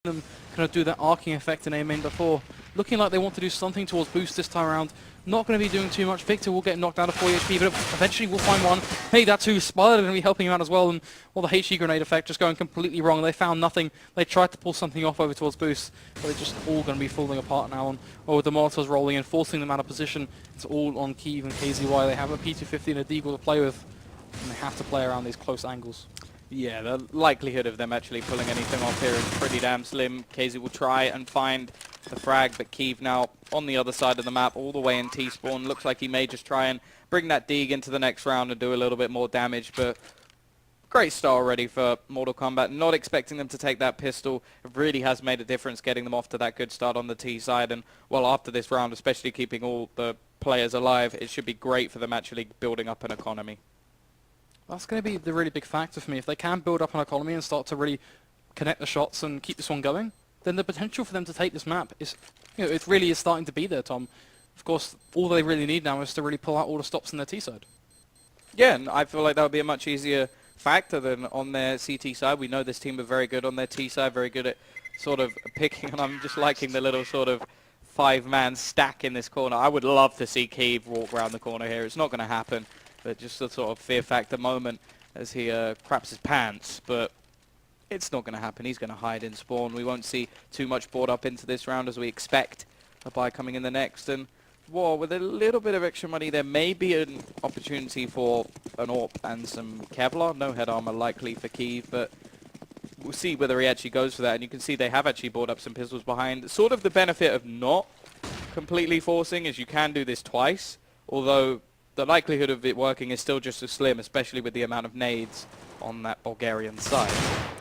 them kind of do that arcing effect in A main before. Looking like they want to do something towards boost this time around. Not going to be doing too much. Victor will get knocked down to 40 HP, but eventually we'll find one. Hey, that too. Spider going to be helping him out as well, and well, the HE grenade effect just going completely wrong. They found nothing. They tried to pull something off over towards boost, but they're just all going to be falling apart now. And with the Molotovs rolling in, forcing them out of position, it's all on Kiev and KZY. They have a P250 and a Deagle to play with, and they have to play around these close angles. Yeah, the likelihood of them actually pulling anything off here is pretty damn slim. KZ will try and find the frag, but Kiev now on the other side of the map, all the way in T-spawn. Looks like he may just try and bring that Deeg into the next round and do a little bit more damage, but great start already for Mortal Kombat. Not expecting them to take that pistol. It really has made a difference getting them off to that good start on the T side, and well, after this round, especially keeping all the players alive, it should be great for them actually building up an economy. That's going to be the really big factor for me. If they can build up an economy and start to really connect the shots and keep this one going, then the potential for them to take this map is, you know, it really is starting to be there, Tom. Of course, all they really need now is to really pull out all the stops on their T side. Yeah, and I feel like that would be a much easier factor than on their CT side. We know this team are very good on their T side, very good at sort of picking, and I'm just liking the little sort of five-man stack in this corner. I would love to see Kiev walk around the corner here. It's not going to happen. But just a sort of fear factor moment as he craps his pants. But it's not going to happen. He's going to hide in spawn. We won't see too much board up into this round as we expect by coming in the next. And well, with a little bit of extra money, there may be an opportunity for an AWP and some Kevlar. No head armor likely for Kiev, but we'll see whether he actually goes for that. And you can see they have actually bought up some pistols behind. Sort of the benefit of not completely forcing is you can do this twice, although the likelihood of it working is still just as slim, especially with the amount of nades on that Bulgarian side.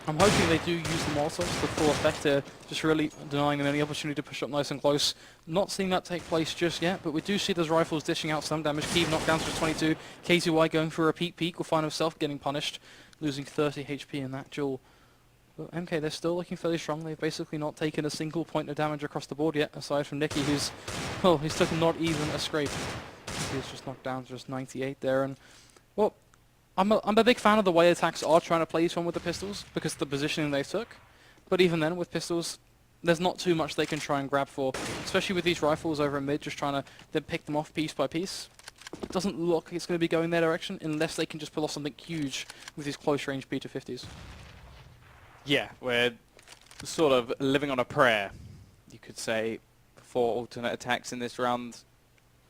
I'm hoping they do use the Molotovs to full effect here, just really denying them any opportunity to push up nice and close. Not seeing that take place just yet, but we do see those rifles dishing out some damage. Kiev knocked down to just 22. KZY going for a repeat peek will find himself getting punished, losing 30 HP in that duel. But MK, they're still looking fairly strong. They've basically not taken a single point of damage across the board yet, aside from Nicky, who's, well, he's took not even a scrape. He's just knocked down to just 98 there, and well, I'm a big fan of the way aTTaX are trying to play each one with the pistols because of the positioning they took. But even then, with pistols, there's not too much they can try and grab for, especially with these rifles over in mid, just trying to then pick them off piece by piece. It doesn't look like it's going to be going their direction unless they can just pull off something huge with these close-range P250s. Yeah, we're sort of living on a prayer, you could say, for alternate attacks in this round.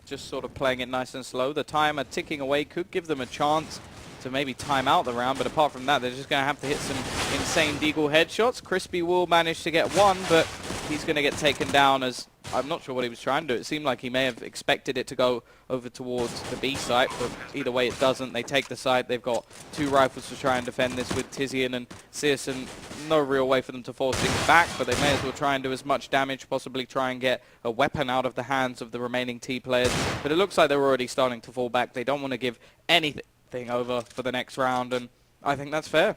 Just sort of playing it nice and slow. The timer ticking away could give them a chance to maybe time out the round, but apart from that, they're just going to have to hit some insane Deagle headshots. Crispy will manage to get one, but he's going to get taken down as I'm not sure what he was trying to do. It seemed like he may have expected it to go over towards the B site, but either way it doesn't. They take the site. They've got two rifles to try and defend this with Tizian and Searson. No real way for them to force things back, but they may as well try and do as much damage, possibly try and get a weapon out of the hands of the remaining T players. But it looks like they're already starting to fall back. They don't want to give anything over for the next round, and I think that's fair.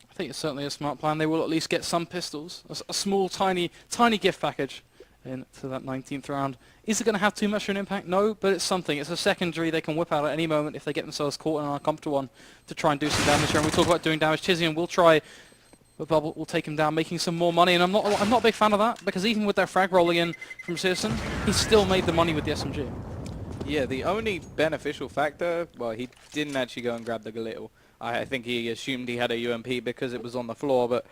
I think it's certainly a smart plan. They will at least get some pistols, a small, tiny gift package into that 19th round. Is it going to have too much of an impact? No, but it's something. It's a secondary they can whip out at any moment if they get themselves caught in an uncomfortable one to try and do some damage here. And we talk about doing damage. Tizian will try, but Bubble will take him down, making some more money. And I'm not a big fan of that, because even with that frag rolling in from Searson, he still made the money with the SMG. Yeah, the only beneficial factor, well, he didn't actually go and grab the Galil. I think he assumed he had a UMP because it was on the floor, but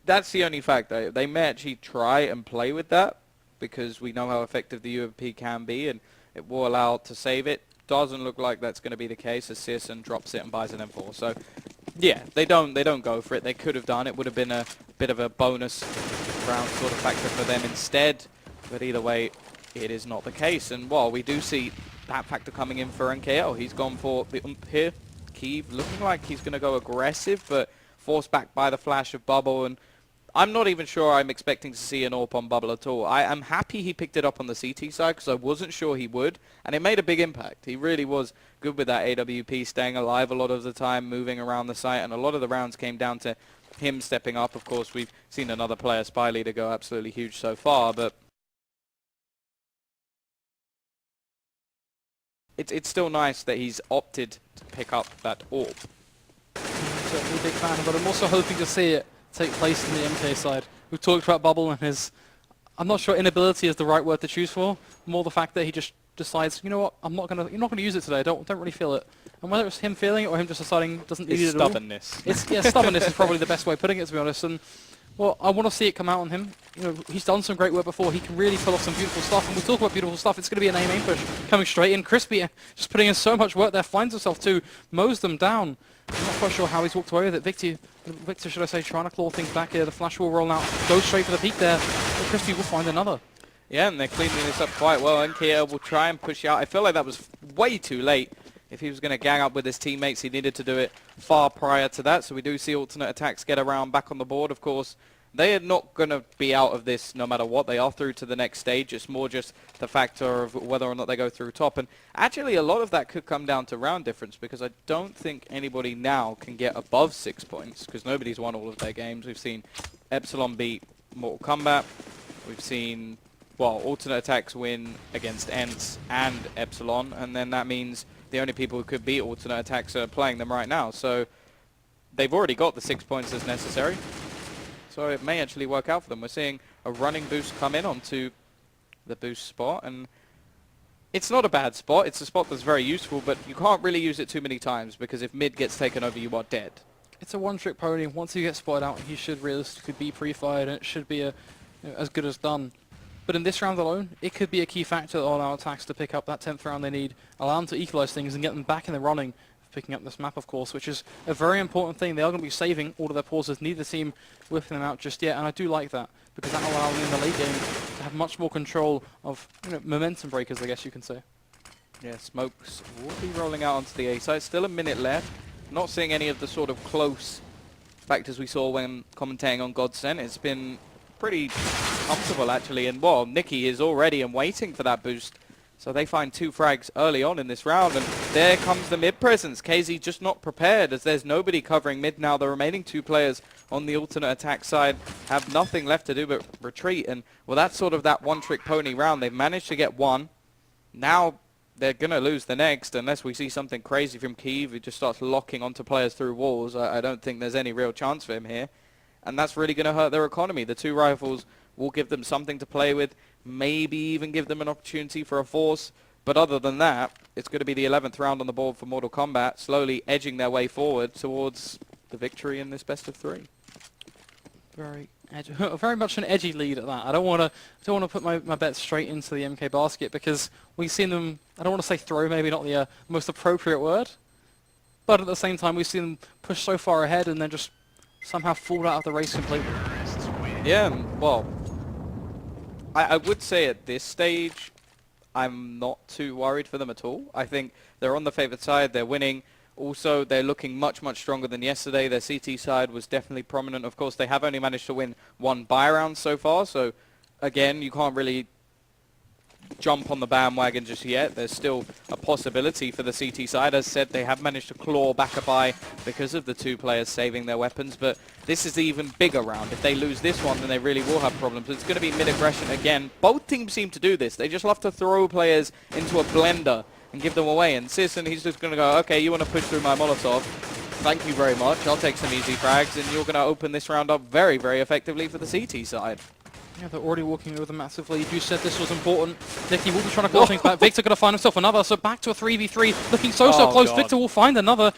that's the only factor. They may actually try and play with that because we know how effective the UMP can be, and it will allow to save it. Doesn't look like that's going to be the case as Searson drops it and buys an M4. So, yeah, they don't go for it. They could have done it. Would have been a bit of a bonus round sort of factor for them instead. But either way, it is not the case. And while we do see that factor coming in for NKL, he's gone for the here. Kiev looking like he's going to go aggressive, but forced back by the flash of Bubble. And I'm not even sure I'm expecting to see an AWP on Bubble at all. I am happy he picked it up on the CT side because I wasn't sure he would, and it made a big impact. He really was good with that AWP, staying alive a lot of the time, moving around the site, and a lot of the rounds came down to him stepping up. Of course, we've seen another player, Spy Leader, go absolutely huge so far, but it's still nice that he's opted to pick up that AWP. I'm certainly a big fan, but I'm also hoping to see it take place in the MK side. We've talked about Bubble and his, I'm not sure inability is the right word to choose for, more the fact that he just decides, you know what, you're not gonna use it today, don't really feel it. And whether it's him feeling it or him just deciding doesn't need it at all. Stubbornness. Yeah, stubbornness is probably the best way of putting it, to be honest. And well, I want to see it come out on him. You know, he's done some great work before. He can really pull off some beautiful stuff. And we talk about beautiful stuff. It's going to be an A main push coming straight in. Crispy just putting in so much work there. Finds himself too. Mows them down. I'm not quite sure how he's walked away with it. Victor, should I say, trying to claw things back here. The flash will roll out. Goes straight for the peak there. But Crispy will find another. Yeah, and they're cleaning this up quite well. NKL will try and push out. I feel like that was way too late. If he was going to gang up with his teammates, he needed to do it far prior to that. So we do see alternate aTTaX get around back on the board, of course. They are not going to be out of this no matter what. They are through to the next stage. It's more just the factor of whether or not they go through top. And actually, a lot of that could come down to round difference, because I don't think anybody now can get above 6 points, because nobody's won all of their games. We've seen Epsilon beat Mortal Kombat. We've seen, well, alternate aTTaX win against ENCE and Epsilon. And then that means the only people who could beat alternate aTTaX are playing them right now. So they've already got the 6 points as necessary. So it may actually work out for them. We're seeing a running boost come in onto the boost spot, and it's not a bad spot. It's a spot that's very useful, but you can't really use it too many times, because if mid gets taken over, you are dead. It's a one-trick pony. Once he gets spotted out, he should realistically be pre-fired, and it should be as good as done. But in this round alone, it could be a key factor on our attacks to pick up that 10th round they need, allow them to equalize things and get them back in the running, picking up this map, of course, which is a very important thing. They are going to be saving all of their pauses, neither team whipping them out just yet, and I do like that, because that will allow them in the late game to have much more control of, you know, momentum breakers, I guess you can say. Yeah, smokes will be rolling out onto the A side. Still a minute left. Not seeing any of the sort of close factors we saw when commentating on Godsent. It's been pretty comfortable, actually, and well, Nikki is already and waiting for that boost. So they find 2 frags early on in this round, and there comes the mid presence. KZ just not prepared, as there's nobody covering mid now. The remaining 2 players on the alternate aTTaX side have nothing left to do but retreat. And well, that's sort of that one-trick pony round. They've managed to get one. Now they're going to lose the next, unless we see something crazy from Kiev, who just starts locking onto players through walls. I don't think there's any real chance for him here. And that's really going to hurt their economy. The 2 rifles will give them something to play with, maybe even give them an opportunity for a force. But other than that, it's going to be the 11th round on the board for Mortal Kombat, slowly edging their way forward towards the victory in this best of 3. Very much an edgy lead at that. I don't want to put my bet straight into the MK basket, because we've seen them, I don't want to say throw, maybe not the most appropriate word, but at the same time we've seen them push so far ahead and then just somehow fall out of the race completely. Yeah, well, I would say at this stage, I'm not too worried for them at all. I think they're on the favoured side, they're winning. Also, they're looking much, much stronger than yesterday. Their CT side was definitely prominent. Of course, they have only managed to win 1 buy round so far, so again, you can't really jump on the bandwagon just yet. There's still a possibility for the CT side. As said, they have managed to claw back a buy because of the 2 players saving their weapons, but this is the even bigger round. If they lose this one, then they really will have problems. It's going to be mid-aggression again. Both teams seem to do this. They just love to throw players into a blender and give them away. And Sisson, he's just going to go, okay, you want to push through my Molotov? Thank you very much. I'll take some easy frags, and you're going to open this round up very, very effectively for the CT side. Yeah, they're already walking with a massive lead. You said this was important. Nicky will be trying to call things back. Victor going to find himself another, so back to a 3v3. Looking so close. God. Victor will find another.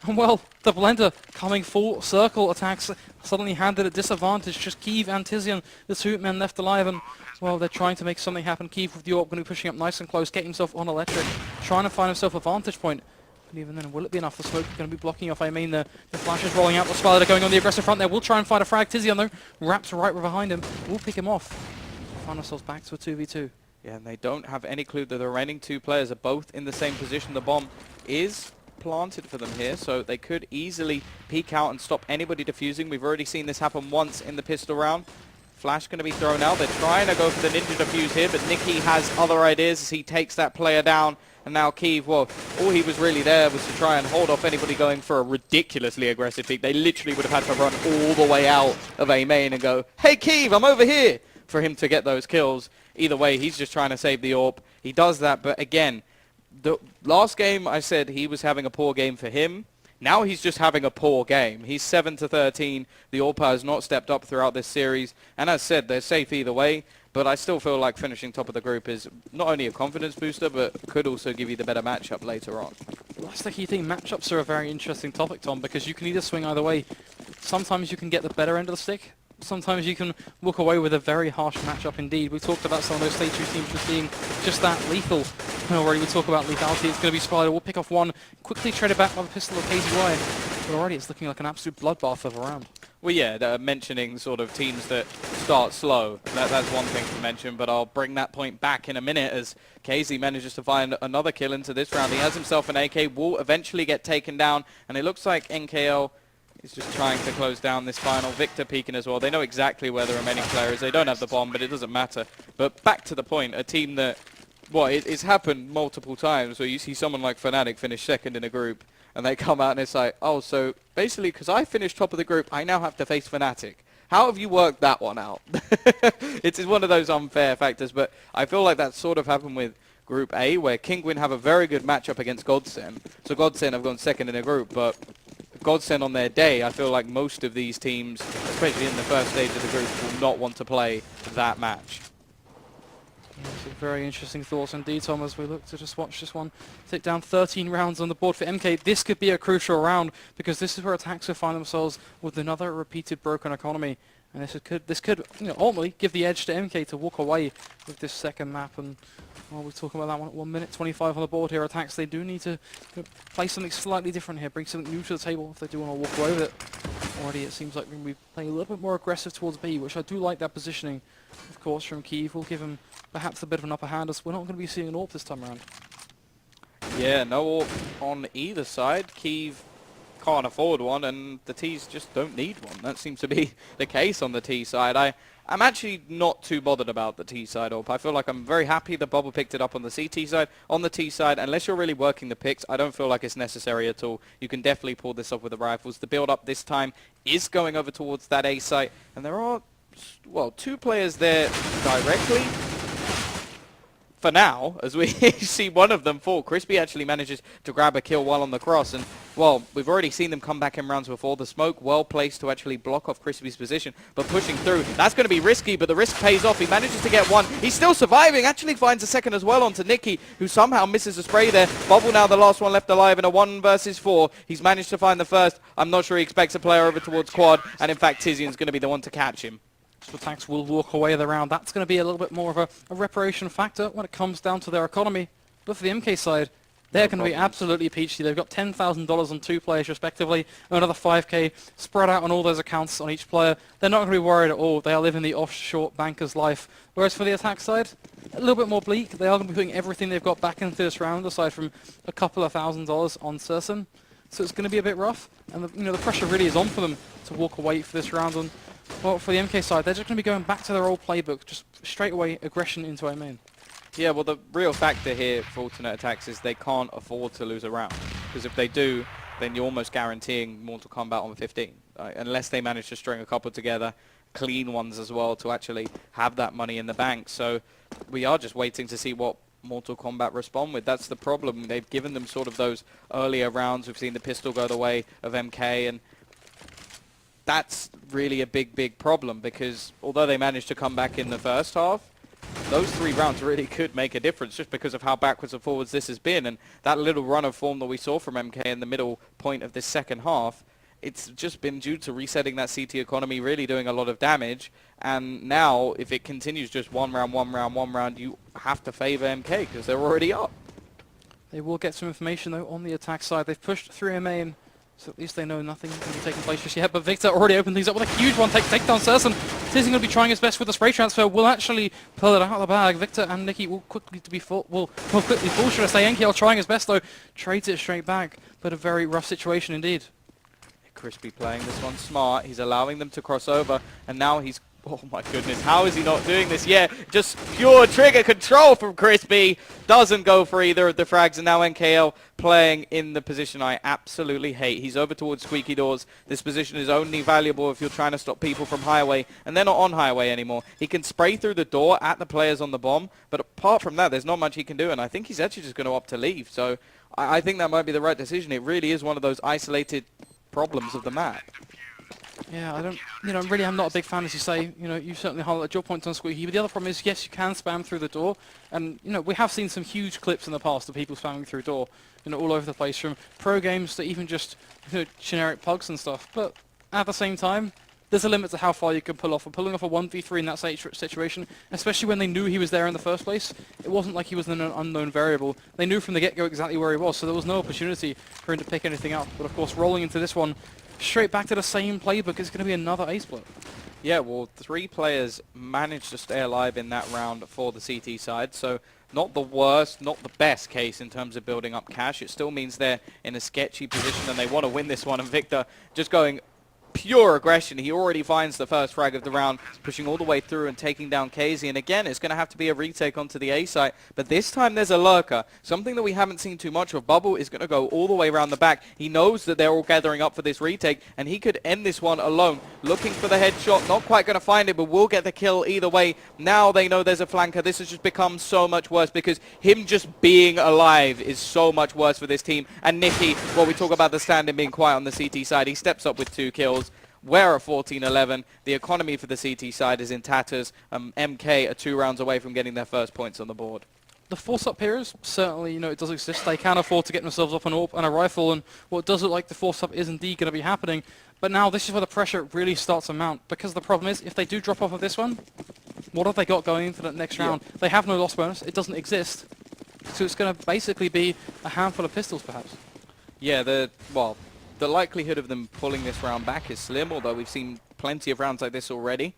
And well, the blender coming full circle attacks suddenly handed at disadvantage. Just Kiev and Tizian, the 2 men left alive, and well, they're trying to make something happen. Kiev with the AWP going to be pushing up nice and close, getting himself on electric, trying to find himself a vantage point. But even then, will it be enough? The smoke going to be blocking off. I mean, the flash is rolling out. The Spider going on the aggressive front there. We'll try and find a frag. Tizian though wraps right behind him. We'll pick him off. Find ourselves back to a 2v2. Yeah, and they don't have any clue that the remaining 2 players are both in the same position. The bomb is planted for them here, so they could easily peek out and stop anybody defusing. We've already seen this happen once in the pistol round. Flash going to be thrown out. They're trying to go for the ninja defuse here, but Nikki has other ideas as he takes that player down. And now Kiev, well, all he was really there was to try and hold off anybody going for a ridiculously aggressive peek. They literally would have had to run all the way out of A main and go, hey Kiev, I'm over here, for him to get those kills. Either way, he's just trying to save the AWP. He does that, but again, the last game I said he was having a poor game for him. Now he's just having a poor game. He's 7-13. The AWPA has not stepped up throughout this series. And as said, they're safe either way. But I still feel like finishing top of the group is not only a confidence booster, but could also give you the better matchup later on. That's the key thing. Matchups are a very interesting topic, Tom, because you can either swing either way. Sometimes you can get the better end of the stick. Sometimes you can walk away with a very harsh matchup indeed. We talked about some of those stage 2 teams just being just that lethal. And already we talk about lethality. It's going to be Spider. We'll pick off one. Quickly traded back by the pistol of KZY. But already it's looking like an absolute bloodbath of a round. Well, yeah, mentioning sort of teams that start slow, that's one thing to mention, but I'll bring that point back in a minute as KZ manages to find another kill into this round. He has himself an AK, will eventually get taken down, and it looks like NKL is just trying to close down this final. Victor peeking as well. They know exactly where the remaining player is. They don't have the bomb, but it doesn't matter. But back to the point, a team that, well, it's happened multiple times where you see someone like Fnatic finish second in a group, and they come out and it's like, oh, so basically because I finished top of the group, I now have to face Fnatic. How have you worked that one out? It's one of those unfair factors, but I feel like that sort of happened with Group A, where Kinguin have a very good matchup against Godsend. So Godsend have gone second in a group, but Godsend on their day, I feel like most of these teams, especially in the first stage of the group, will not want to play that match. Very interesting thoughts indeed, Tom, as we look to just watch this one take down 13 rounds on the board for MK. This could be a crucial round because this is where aTTaX will find themselves with another repeated broken economy. And this could ultimately give the edge to MK to walk away with this second map. And while we're talking about that one, 1 minute 25 on the board here, aTTaX, they do need to play something slightly different here, bring something new to the table if they do want to walk away with it. Already it seems like we're going to be playing a little bit more aggressive towards B, which I do like that positioning, of course, from Kyiv. Will give him perhaps a bit of an upper hand as we're not going to be seeing an AWP this time around. Yeah, no AWP on either side. Kyiv can't afford one, and the T's just don't need one. That seems to be the case on the T side. I'm actually not too bothered about the T side AWP. I feel like I'm very happy that Bubble picked it up on the CT side. On the T side, unless you're really working the picks, I don't feel like it's necessary at all. You can definitely pull this off with the rifles. The build-up this time is going over towards that A site, and there are, well, 2 players there directly. For now, as we see one of them fall, Crispy actually manages to grab a kill while on the cross, and, well, we've already seen them come back in rounds before. The smoke well placed to actually block off Crispy's position, but pushing through, that's going to be risky, but the risk pays off. He manages to get one. He's still surviving, actually finds a second as well onto Nikki, who somehow misses a spray there. Bubble now the last one left alive in a 1 versus 4. He's managed to find the first. I'm not sure he expects a player over towards quad, and in fact, Tizian's going to be the one to catch him. So aTTaX will walk away the round. That's going to be a little bit more of a reparation factor when it comes down to their economy. But for the MK side, they're going to be absolutely peachy. They've got $10,000 on 2 players respectively, another 5k spread out on all those accounts on each player. They're not going to be worried at all. They are living the offshore banker's life. Whereas for the aTTaX side, a little bit more bleak. They are going to be putting everything they've got back into this round, aside from a couple of $1,000s on Certain. So it's going to be a bit rough, and the pressure really is on for them to walk away for this round. And well, for the MK side, they're just going to be going back to their old playbook, just straight away aggression into A main. Yeah, well, the real factor here for alternate aTTaX is they can't afford to lose a round, because if they do, then you're almost guaranteeing Mortal Kombat on 15, unless they manage to string a couple together, clean ones as well, to actually have that money in the bank. So we are just waiting to see what Mortal Kombat respond with. That's the problem. They've given them sort of those earlier rounds. We've seen the pistol go the way of MK, and that's really a big problem, because although they managed to come back in the first half, those 3 rounds really could make a difference just because of how backwards and forwards this has been. And that little run of form that we saw from MK in the middle point of this second half, it's just been due to resetting that CT economy, really doing a lot of damage. And now, if it continues just one round, you have to favor MK because they're already up. They will get some information, though, on the aTTaX side. They've pushed through A main, so at least they know nothing can be taking place just yet. But Victor already opened things up with a huge one. Take down Certain. Tizian going to be trying his best with the spray transfer. Will actually pull it out of the bag. Victor and Nikki will quickly fall, should I say. NKL trying his best, though. Trades it straight back. But a very rough situation indeed. Crispy playing this one smart. He's allowing them to cross over, and now he's... Oh my goodness, how is he not doing this? Yeah, just pure trigger control from Crispy. Doesn't go for either of the frags, and now NKL playing in the position I absolutely hate. He's over towards Squeaky Doors. This position is only valuable if you're trying to stop people from Highway, and they're not on Highway anymore. He can spray through the door at the players on the bomb, but apart from that, there's not much he can do, and I think he's actually just going to opt to leave. So I think that might be the right decision. It really is one of those isolated problems of the map. Yeah, I don't, really I'm not a big fan, as you say. You certainly highlighted your points on Squeaky, but the other problem is, yes, you can spam through the door, and, we have seen some huge clips in the past of people spamming through door, all over the place, from pro games to even just, generic pugs and stuff. But at the same time, there's a limit to how far you can pull off. And pulling off a 1v3 in that situation, especially when they knew he was there in the first place, it wasn't like he was an unknown variable. They knew from the get-go exactly where he was, so there was no opportunity for him to pick anything up. But of course, rolling into this one, straight back to the same playbook, it's going to be another A-split. Yeah, well, 3 players managed to stay alive in that round for the CT side, so not the worst, not the best case in terms of building up cash. It still means they're in a sketchy position and they want to win this one, and Victor just going pure aggression. He already finds the first frag of the round, pushing all the way through and taking down KZ. And again, it's going to have to be a retake onto the A site, but this time there's a lurker, something that we haven't seen too much of. Bubble is going to go all the way around the back. He knows that they're all gathering up for this retake, and he could end this one alone, looking for the headshot, not quite going to find it, but will get the kill either way. Now they know there's a flanker. This has just become so much worse, because him just being alive is so much worse for this team. And Nicky, well, we talk about the stand and being quiet on the CT side, he steps up with 2 kills. We're at 14-11. The economy for the CT side is in tatters. MK are 2 rounds away from getting their first points on the board. The force-up here is certainly, it does exist. They can afford to get themselves up an AWP and a rifle, and what does look like the force-up is indeed going to be happening. But now this is where the pressure really starts to mount, because the problem is, if they do drop off of this one, what have they got going into that next round? They have no loss bonus. It doesn't exist. So it's going to basically be a handful of pistols, perhaps. Yeah, the likelihood of them pulling this round back is slim, although we've seen plenty of rounds like this already.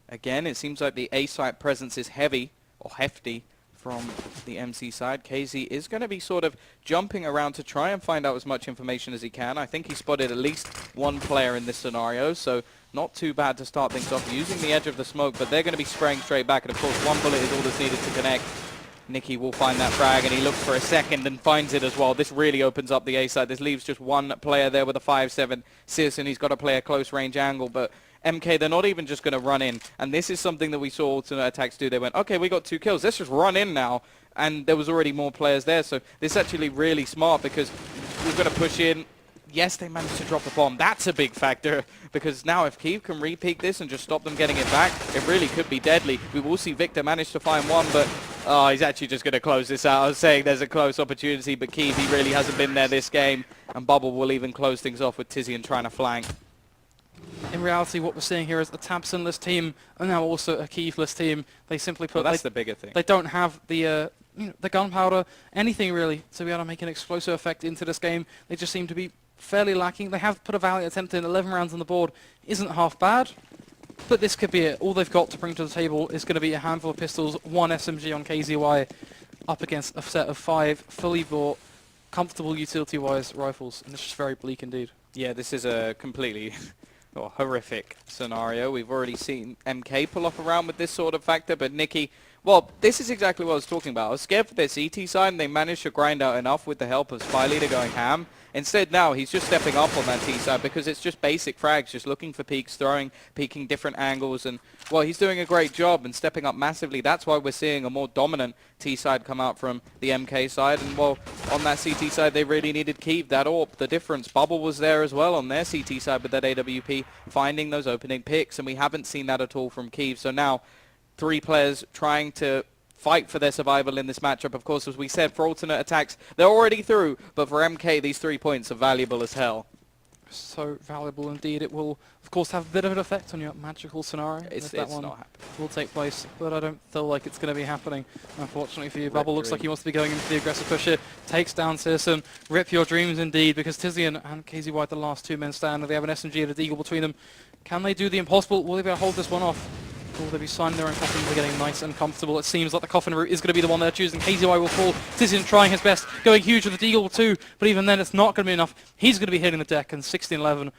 Again, it seems like the A-site presence is heavy, or hefty, from the MC side. KZ is going to be sort of jumping around to try and find out as much information as he can. I think he spotted at least 1 player in this scenario, so not too bad to start things off, using the edge of the smoke, but they're going to be spraying straight back, and of course 1 bullet is all that's needed to connect. Nicky will find that frag, and he looks for a second and finds it as well. This really opens up the A side. This leaves just 1 player there with a 5-7 sis, and he's got to play a close range angle. But MK, they're not even just going to run in. And this is something that we saw aTTaX do. They went, okay, we got 2 kills. Let's just run in now. And there was already more players there. So this is actually really smart, because we're going to push in. Yes, they managed to drop the bomb. That's a big factor, because now if Keeve can re-peek this and just stop them getting it back, it really could be deadly. We will see Victor manage to find 1, but he's actually just going to close this out. I was saying there's a close opportunity, but Keeve, he really hasn't been there this game. And Bubble will even close things off with Tizian trying to flank. In reality, what we're seeing here is a Tabson-less team, and now also a Keeve-less team. They simply put... Well, that's the bigger thing. They don't have the gunpowder, anything really, to be able to make an explosive effect into this game. They just seem to be fairly lacking. They have put a valiant attempt in. 11 rounds on the board isn't half bad, but this could be it. All they've got to bring to the table is going to be a handful of pistols, 1 SMG on KZY, up against a set of 5 fully bought, comfortable utility-wise rifles, and it's just very bleak indeed. Yeah, this is a completely horrific scenario. We've already seen MK pull off around with this sort of factor, but Nicky, well, this is exactly what I was talking about. I was scared for their CT side, and they managed to grind out enough with the help of Spy Leader going ham. Instead, now he's just stepping up on that T side, because it's just basic frags, just looking for peeks, peeking different angles, and, well, he's doing a great job and stepping up massively. That's why we're seeing a more dominant T side come out from the MK side, and, well, on that CT side, they really needed Keeve, that AWP, the difference. Bubble was there as well on their CT side with that AWP, finding those opening picks, and we haven't seen that at all from Keeve. So now, 3 players trying to fight for their survival in this matchup. Of course, as we said, for alternate attacks, they're already through, but for MK, these 3 points are valuable as hell. So valuable indeed. It will, of course, have a bit of an effect on your magical scenario. It's that not one happening. Will take place, but I don't feel like it's going to be happening, unfortunately for you. Bubble looks like he wants to be going into the aggressive push here. Takes down Citizen. Rip your dreams indeed, because Tizian and KZY, the last 2 men stand, and they have an SMG and a Deagle between them. Can they do the impossible? Will they be able to hold this one off? Will they be signing their own coffins? They're getting nice and comfortable. It seems like the coffin route is going to be the one they're choosing. KZY will fall. Tizian trying his best, going huge with the Deagle too, but even then it's not going to be enough. He's going to be hitting the deck, and 16-11